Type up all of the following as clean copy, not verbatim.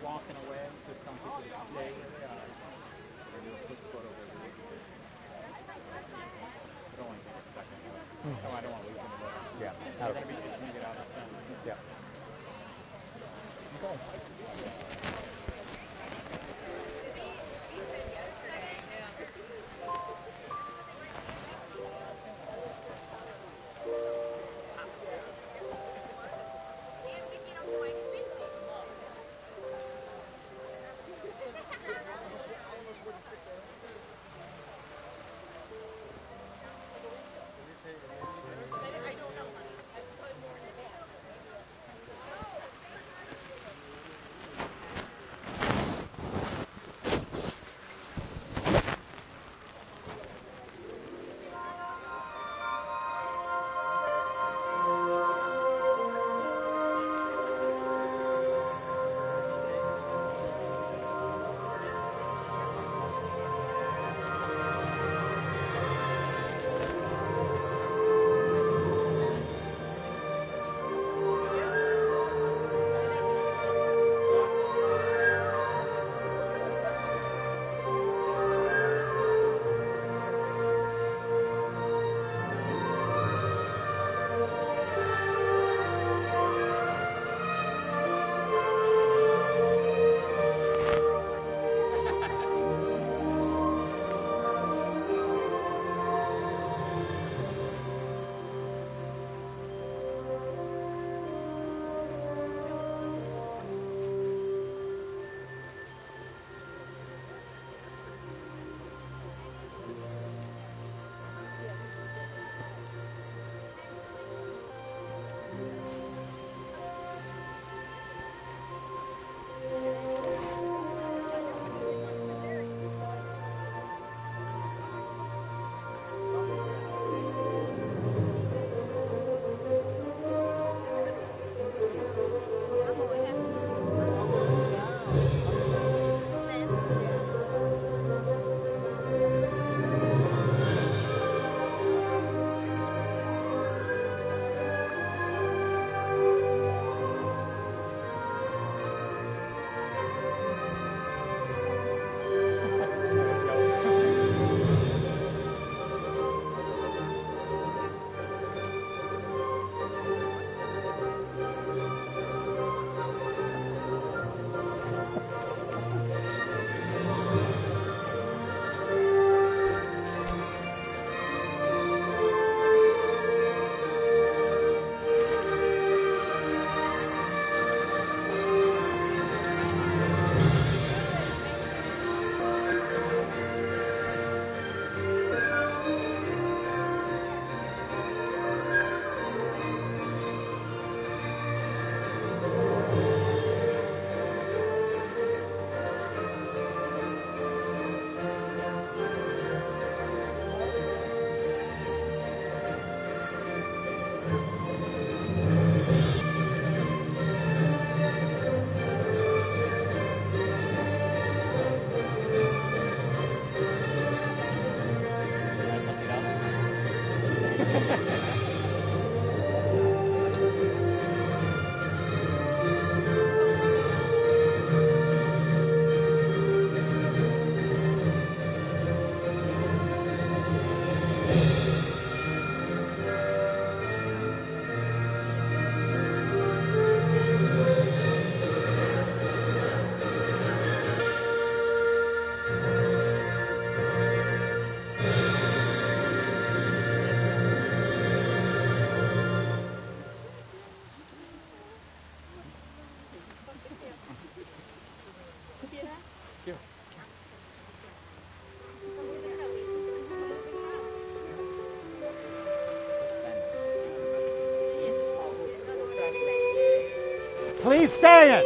walking away, just don't people stay where they are. And do a quick photo of it. I don't want to take a second. No, I don't want to lose anybody. Yeah. They're going to be itching to get out of the sun. Yeah. Okay. Please stand.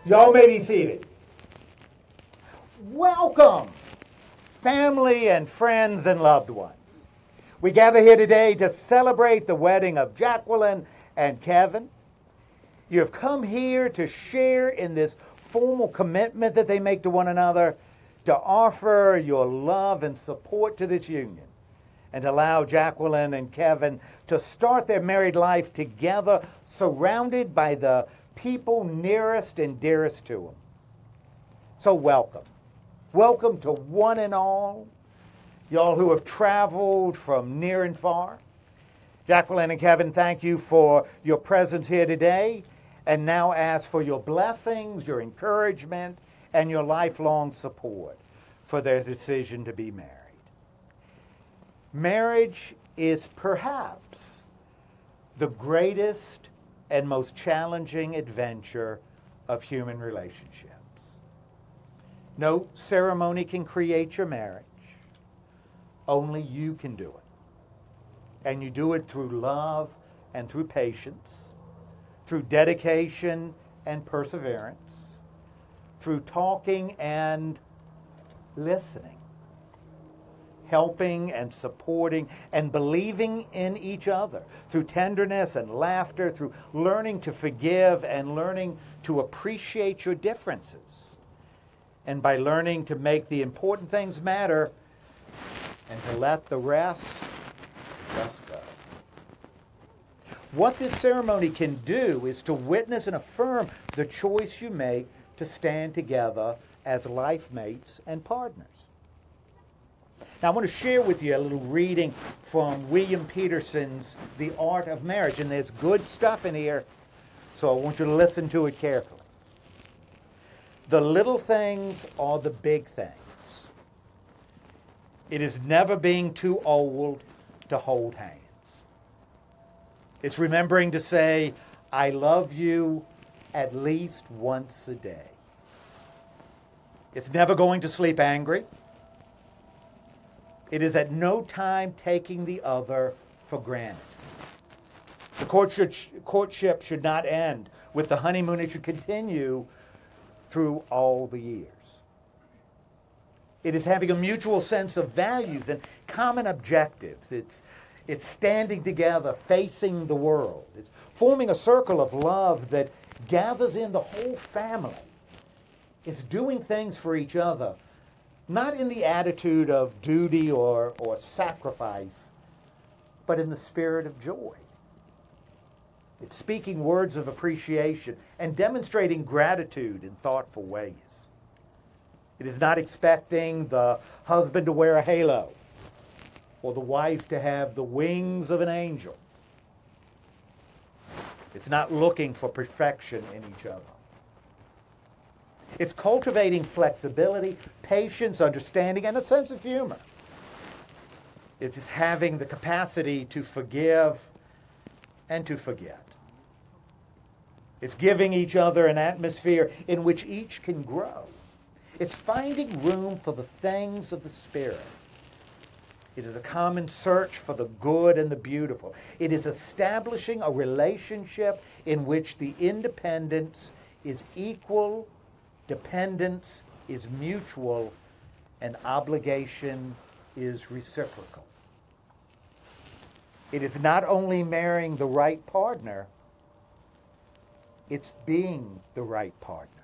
Y'all may be seated. Welcome, family and friends and loved ones. We gather here today to celebrate the wedding of Jacquelynn and Kevin. You have come here to share in this formal commitment that they make to one another, to offer your love and support to this union, and allow Jacquelynn and Kevin to start their married life together, surrounded by the people nearest and dearest to them. So welcome. Welcome to one and all, y'all who have traveled from near and far. Jacquelynn and Kevin, thank you for your presence here today, and now ask for your blessings, your encouragement, and your lifelong support for their decision to be married. Marriage is perhaps the greatest and most challenging adventure of human relationships. No ceremony can create your marriage. Only you can do it. And you do it through love and through patience, through dedication and perseverance, through talking and listening, helping and supporting and believing in each other, through tenderness and laughter, through learning to forgive and learning to appreciate your differences, and by learning to make the important things matter and to let the rest just go. What this ceremony can do is to witness and affirm the choice you make to stand together as life mates and partners. Now, I want to share with you a little reading from William Peterson's The Art of Marriage, and there's good stuff in here, so I want you to listen to it carefully. The little things are the big things. It is never being too old to hold hands. It's remembering to say, I love you at least once a day. It's never going to sleep angry. It is at no time taking the other for granted. The courtship should not end with the honeymoon. It should continue through all the years. It is having a mutual sense of values and common objectives. It's standing together, facing the world. It's forming a circle of love that gathers in the whole family. It's doing things for each other, not in the attitude of duty or sacrifice, but in the spirit of joy. It's speaking words of appreciation and demonstrating gratitude in thoughtful ways. It is not expecting the husband to wear a halo or the wife to have the wings of an angel. It's not looking for perfection in each other. It's cultivating flexibility, patience, understanding, and a sense of humor. It's having the capacity to forgive and to forget. It's giving each other an atmosphere in which each can grow. It's finding room for the things of the Spirit. It is a common search for the good and the beautiful. It is establishing a relationship in which the independence is equal, dependence is mutual, and obligation is reciprocal. It is not only marrying the right partner, it's being the right partner.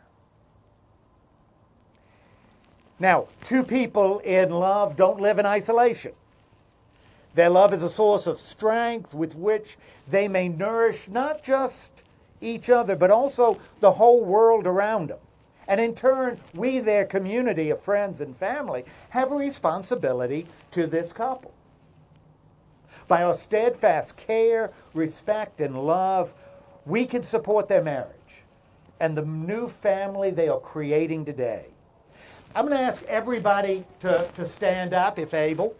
Now, two people in love don't live in isolation. Their love is a source of strength with which they may nourish not just each other, but also the whole world around them. And in turn, we, their community of friends and family, have a responsibility to this couple. By our steadfast care, respect, and love, we can support their marriage and the new family they are creating today. I'm going to ask everybody to stand up if able.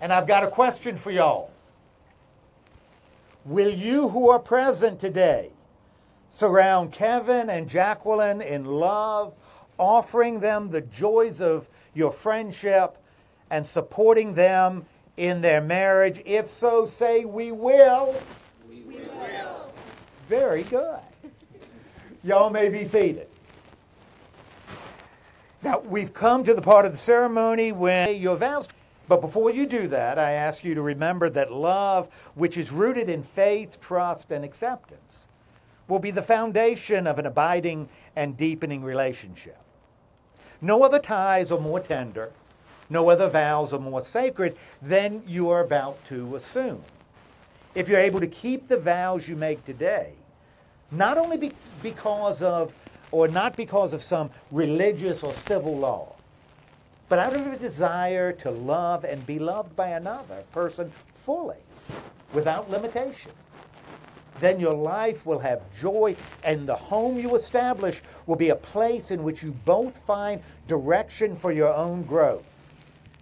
And I've got a question for y'all. Will you who are present today surround Kevin and Jacquelynn in love, offering them the joys of your friendship and supporting them in their marriage? If so, say, we will. We will. Very good. Y'all may be seated. Now, we've come to the part of the ceremony when your vows. But before you do that, I ask you to remember that love, which is rooted in faith, trust, and acceptance, will be the foundation of an abiding and deepening relationship. No other ties are more tender, no other vows are more sacred than you are about to assume. If you're able to keep the vows you make today, not only because of, or not because of some religious or civil law, but out of a desire to love and be loved by another person fully, without limitation, then your life will have joy, and the home you establish will be a place in which you both find direction for your own growth,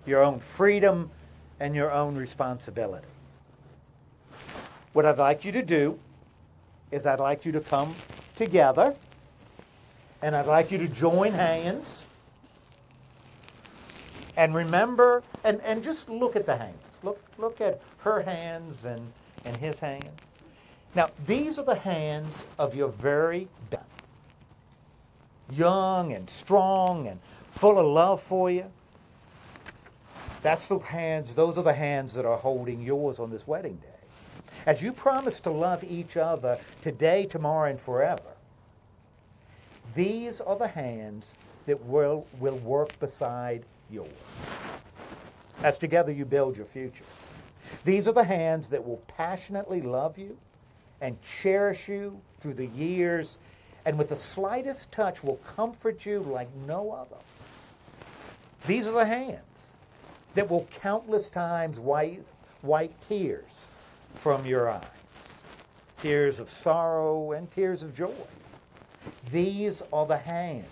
your own freedom, and your own responsibility. What I'd like you to do is I'd like you to come together, and I'd like you to join hands. And remember, and just look at the hands. Look at her hands and his hands. Now, these are the hands of your very best. Young and strong and full of love for you. That's the hands, those are the hands that are holding yours on this wedding day. As you promise to love each other today, tomorrow, and forever, these are the hands that will work beside yours. As together you build your future. These are the hands that will passionately love you and cherish you through the years, and with the slightest touch will comfort you like no other. These are the hands that will countless times wipe tears from your eyes. Tears of sorrow and tears of joy. These are the hands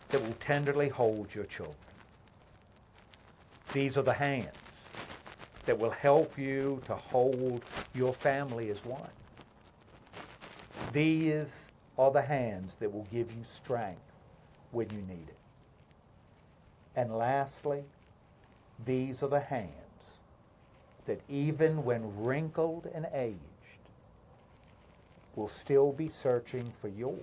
that will tenderly hold your children. These are the hands that will help you to hold your family as one. These are the hands that will give you strength when you need it. And lastly, these are the hands that even when wrinkled and aged, will still be searching for yours.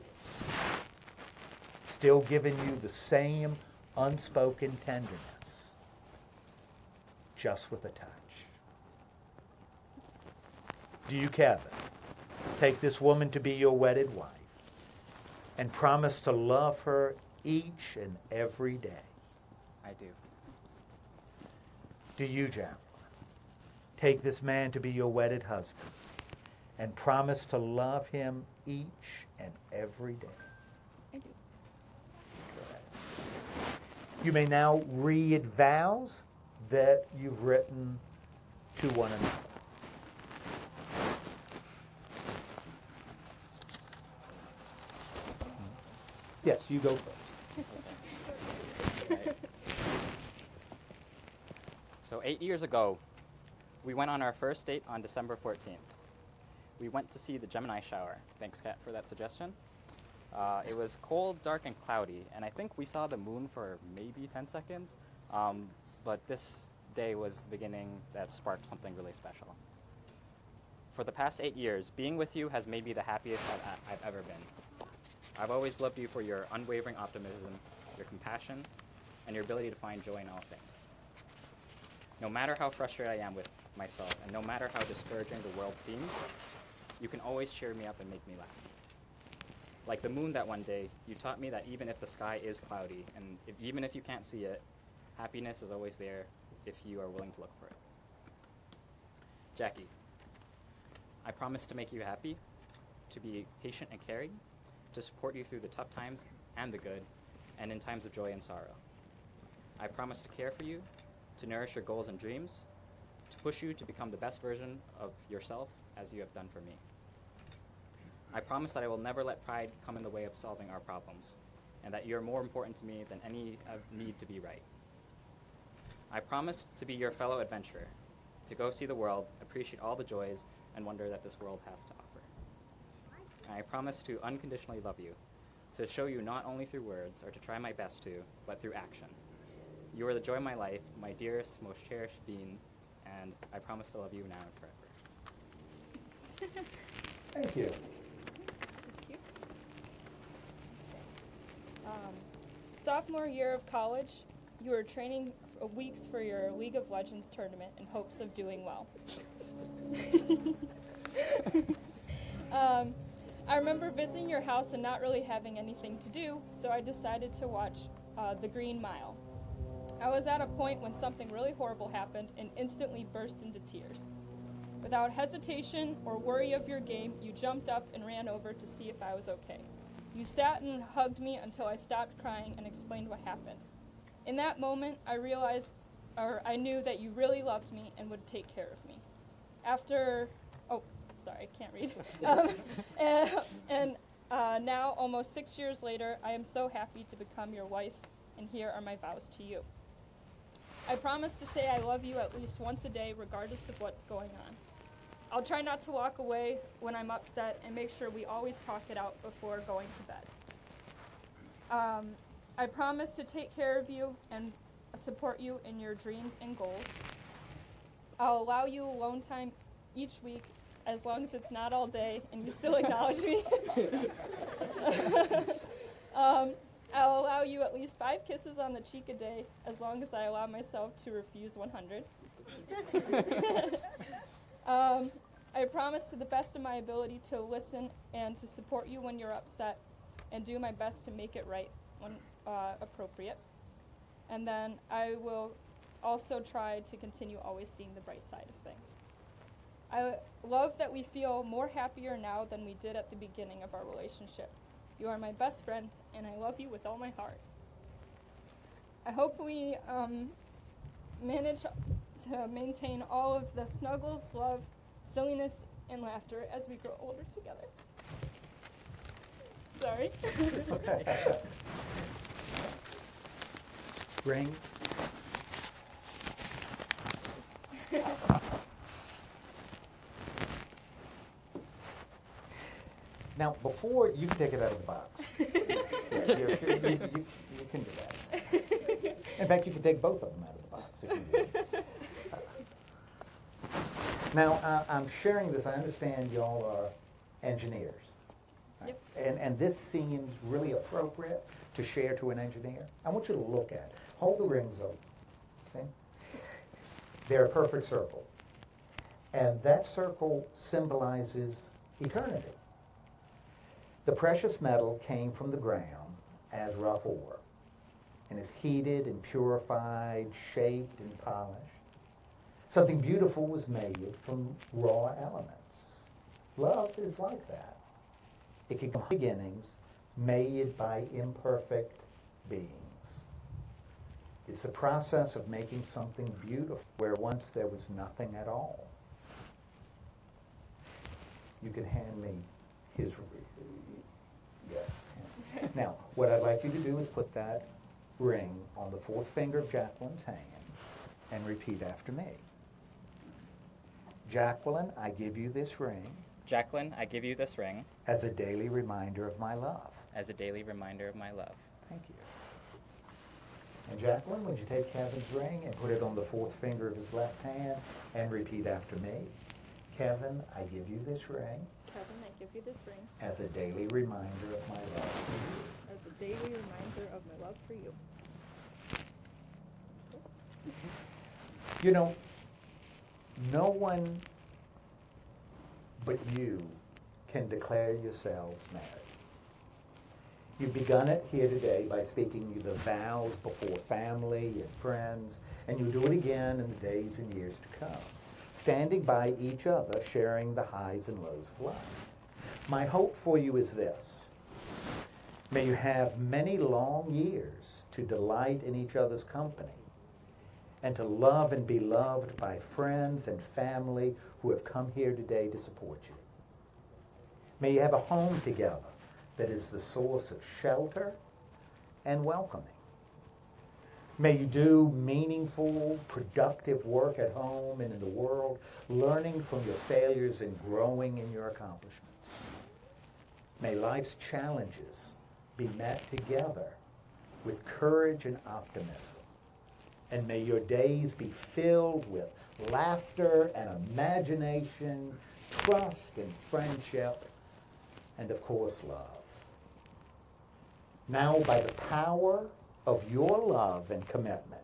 Still giving you the same unspoken tenderness, just with a touch. Do you, Kevin, take this woman to be your wedded wife and promise to love her each and every day? I do. Do you, Jacquelynn, take this man to be your wedded husband and promise to love him each and every day? I do. You may now read vows that you've written to one another. Yes, you go first. Right. So 8 years ago, we went on our first date on December 14th. We went to see the Gemini shower. Thanks, Kat, for that suggestion. It was cold, dark, and cloudy, and I think we saw the moon for maybe 10 seconds, but this day was the beginning that sparked something really special. For the past 8 years, being with you has made me the happiest I've ever been. I've always loved you for your unwavering optimism, your compassion, and your ability to find joy in all things. No matter how frustrated I am with myself, and no matter how discouraging the world seems, you can always cheer me up and make me laugh. Like the moon that one day, you taught me that even if the sky is cloudy, and even if you can't see it, happiness is always there if you are willing to look for it. Jackie, I promise to make you happy, to be patient and caring, to support you through the tough times and the good, and in times of joy and sorrow. I promise to care for you, to nourish your goals and dreams, to push you to become the best version of yourself as you have done for me. I promise that I will never let pride come in the way of solving our problems, and that you are more important to me than any need to be right. I promise to be your fellow adventurer, to go see the world, appreciate all the joys and wonder that this world has to offer. And I promise to unconditionally love you, to show you not only through words or to try my best to, but through action. You are the joy of my life, my dearest, most cherished being, and I promise to love you now and forever. Thank you. Thank you. Sophomore year of college, you were training weeks for your League of Legends tournament in hopes of doing well. I remember visiting your house and not really having anything to do, so I decided to watch The Green Mile. I was at a point when something really horrible happened and instantly burst into tears. Without hesitation or worry of your game, you jumped up and ran over to see if I was okay. You sat and hugged me until I stopped crying and explained what happened. In that moment, I knew that you really loved me and would take care of me. Sorry, I can't read. Now, almost 6 years later, I am so happy to become your wife, and here are my vows to you. I promise to say I love you at least once a day, regardless of what's going on. I'll try not to walk away when I'm upset and make sure we always talk it out before going to bed. I promise to take care of you and support you in your dreams and goals. I'll allow you alone time each week as long as it's not all day and you still acknowledge me. I'll allow you at least 5 kisses on the cheek a day as long as I allow myself to refuse 100. I promise to the best of my ability to listen and to support you when you're upset and do my best to make it right when appropriate. And then I will also try to continue always seeing the bright side of things. I love that we feel more happier now than we did at the beginning of our relationship. You are my best friend, and I love you with all my heart. I hope we manage to maintain all of the snuggles, love, silliness, and laughter as we grow older together. Sorry. Ring. Now, before you can take it out of the box. Yeah, you can do that. In fact, you can take both of them out of the box if you do. Now, I'm sharing this. I understand y'all are engineers. Right? Yep. And this seems really appropriate to share to an engineer. I want you to look at it. Hold the rings open. See? They're a perfect circle. And that circle symbolizes eternity. The precious metal came from the ground as rough ore and is heated and purified, shaped and polished. Something beautiful was made from raw elements. Love is like that. It can come from beginnings made by imperfect beings. It's a process of making something beautiful where once there was nothing at all. You can hand me his. Yes. Now, what I'd like you to do is put that ring on the 4th finger of Jacquelynn's hand and repeat after me. Jacquelynn, I give you this ring. Jacquelynn, I give you this ring. As a daily reminder of my love. As a daily reminder of my love. Thank you. And Jacquelynn, would you take Kevin's ring and put it on the 4th finger of his left hand and repeat after me? Kevin, I give you this ring. Kevin, I give you this ring as a daily reminder of my love for you. as a daily reminder of my love for you. You know, no one but you can declare yourselves married. You've begun it here today by speaking the vows before family and friends, and you'll do it again in the days and years to come, standing by each other, sharing the highs and lows of life. My hope for you is this. May you have many long years to delight in each other's company and to love and be loved by friends and family who have come here today to support you. May you have a home together that is the source of shelter and welcoming. May you do meaningful, productive work at home and in the world, learning from your failures and growing in your accomplishments. May life's challenges be met together with courage and optimism. And may your days be filled with laughter and imagination, trust and friendship, and of course love. Now, by the power of your love and commitment,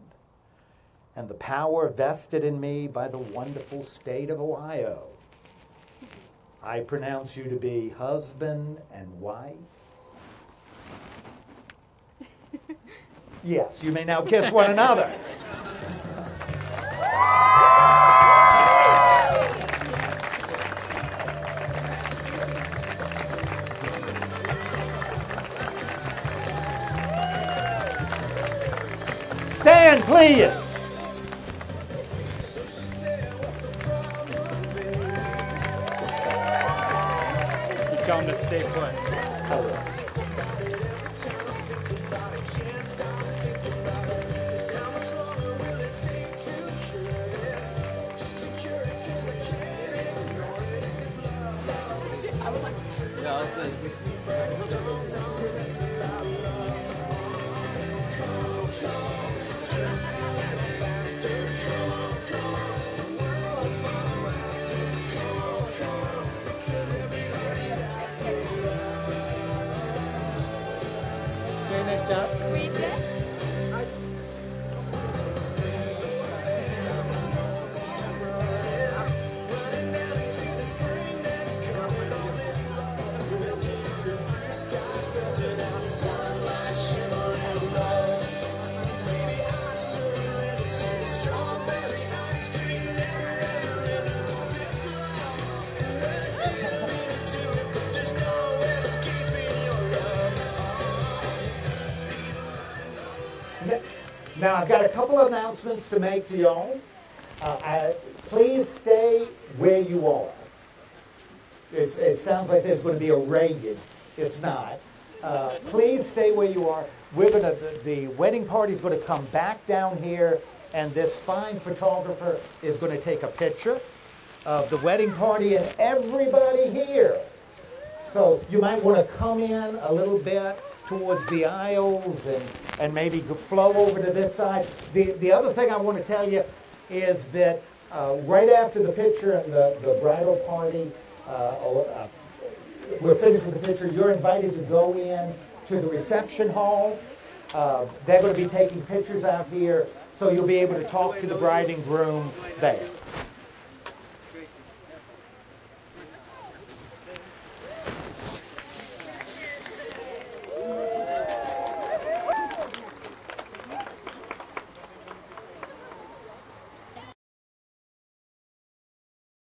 and the power vested in me by the wonderful state of Ohio, I pronounce you to be husband and wife. Yes, you may now kiss one another. Stand, please. Tell them to stay put. Very nice job. We did. Now, I've got a couple of announcements to make to y'all. Please stay where you are. It sounds like there's going to be a raid. It's not. Please stay where you are. The wedding party is going to come back down here, and this fine photographer is going to take a picture of the wedding party and everybody here. So you might want to come in a little bit towards the aisles and maybe flow over to this side. The other thing I want to tell you is that right after the picture and the bridal party, we're finished with the picture, you're invited to go in to the reception hall. They're going to be taking pictures out here, so you'll be able to talk to the bride and groom there.